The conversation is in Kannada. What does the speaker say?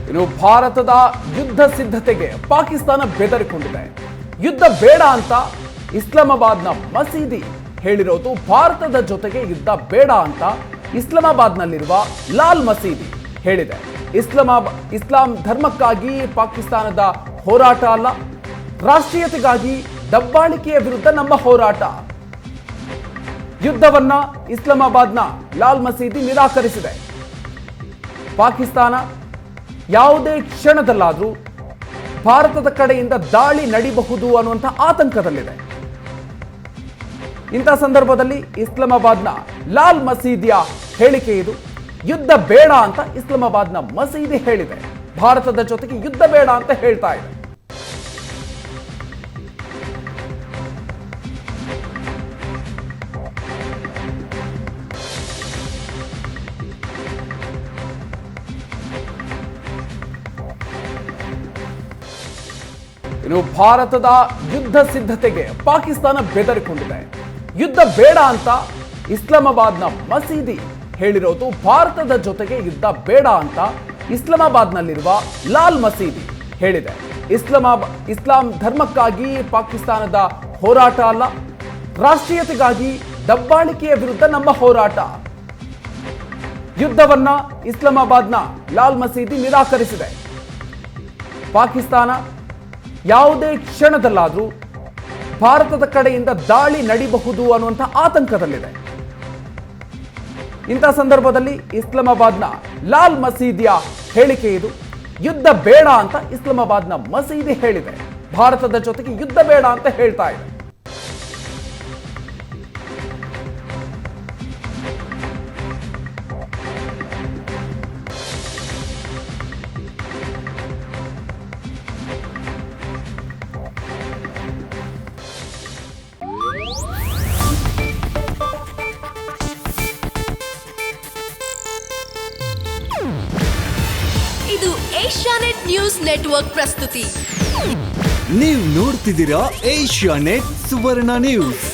ಇನ್ನು ಭಾರತದ ಯುದ್ಧ ಸಿದ್ಧತೆಗೆ ಪಾಕಿಸ್ತಾನ ಬೆದರಿಕೊಂಡಿದೆ. ಯುದ್ಧ ಬೇಡ ಅಂತ ಇಸ್ಲಾಮಾಬಾದ್ನ ಮಸೀದಿ ಹೇಳಿರೋದು. ಭಾರತದ ಜೊತೆಗೆ ಯುದ್ಧ ಬೇಡ ಅಂತ ಇಸ್ಲಾಮಾಬಾದ್ನಲ್ಲಿರುವ ಲಾಲ್ ಮಸೀದಿ ಹೇಳಿದೆ. ಇಸ್ಲಾಂ ಧರ್ಮಕ್ಕಾಗಿ ಪಾಕಿಸ್ತಾನದ ಹೋರಾಟ ಅಲ್ಲ, ರಾಷ್ಟ್ರೀಯತೆಗಾಗಿ ದಬ್ಬಾಳಿಕೆಯ ವಿರುದ್ಧ ನಮ್ಮ ಹೋರಾಟ. ಯುದ್ಧವನ್ನ ಇಸ್ಲಾಮಾಬಾದ್ನ ಲಾಲ್ ಮಸೀದಿ ನಿರಾಕರಿಸಿದೆ. ಪಾಕಿಸ್ತಾನ ಯಾವುದೇ ಕ್ಷಣದಲ್ಲಾದರೂ ಭಾರತದ ಕಡೆಯಿಂದ ದಾಳಿ ನಡಿಬಹುದು ಅನ್ನುವಂಥ ಆತಂಕದಲ್ಲಿದೆ. ಇಂಥ ಸಂದರ್ಭದಲ್ಲಿ ಇಸ್ಲಾಮಾಬಾದ್ನ ಲಾಲ್ ಮಸೀದಿಯ ಹೇಳಿಕೆ ಇದು. ಯುದ್ಧ ಬೇಡ ಅಂತ ಇಸ್ಲಾಮಾಬಾದ್ನ ಮಸೀದಿ ಹೇಳಿದೆ. ಭಾರತದ ಜೊತೆಗೆ ಯುದ್ಧ ಬೇಡ ಅಂತ ಹೇಳ್ತಾ ಇದೆ. ಇನ್ನು ಭಾರತದ ಯುದ್ಧ ಸಿದ್ಧತೆಗೆ ಪಾಕಿಸ್ತಾನ ಬೆದರಿಕೊಂಡಿದೆ. ಯುದ್ಧ ಬೇಡ ಅಂತ ಇಸ್ಲಾಮಾಬಾದ್ನ ಮಸೀದಿ ಹೇಳಿರೋದು. ಭಾರತದ ಜೊತೆಗೆ ಯುದ್ಧ ಬೇಡ ಅಂತ ಇಸ್ಲಾಮಾಬಾದ್ನಲ್ಲಿರುವ ಲಾಲ್ ಮಸೀದಿ ಹೇಳಿದೆ. ಇಸ್ಲಾಂ ಧರ್ಮಕ್ಕಾಗಿ ಪಾಕಿಸ್ತಾನದ ಹೋರಾಟ ಅಲ್ಲ, ರಾಷ್ಟ್ರೀಯತೆಗಾಗಿ ದಬ್ಬಾಳಿಕೆಯ ವಿರುದ್ಧ ನಮ್ಮ ಹೋರಾಟ. ಯುದ್ಧವನ್ನ ಇಸ್ಲಾಮಾಬಾದ್ನ ಲಾಲ್ ಮಸೀದಿ ನಿರಾಕರಿಸಿದೆ. ಪಾಕಿಸ್ತಾನ ಯಾವುದೇ ಕ್ಷಣದಲ್ಲಾದರೂ ಭಾರತದ ಕಡೆಯಿಂದ ದಾಳಿ ನಡಿಬಹುದು ಅನ್ನುವಂಥ ಆತಂಕದಲ್ಲಿದೆ. ಇಂಥ ಸಂದರ್ಭದಲ್ಲಿ ಇಸ್ಲಾಮಾಬಾದ್ನ ಲಾಲ್ ಮಸೀದಿಯ ಹೇಳಿಕೆ ಇದು. ಯುದ್ಧ ಬೇಡ ಅಂತ ಇಸ್ಲಾಮಾಬಾದ್ನ ಮಸೀದಿ ಹೇಳಿದೆ. ಭಾರತದ ಜೊತೆಗೆ ಯುದ್ಧ ಬೇಡ ಅಂತ ಹೇಳ್ತಾ ಇದೆ. ಇದು ಏಷ್ಯಾನೆಟ್ ನ್ಯೂಸ್ ನೆಟ್ವರ್ಕ್ ಪ್ರಸ್ತುತಿ. ನೀವು ನೋಡ್ತಿದ್ದೀರಾ ಏಷ್ಯಾನೆಟ್ ಸುವರ್ಣ ನ್ಯೂಸ್.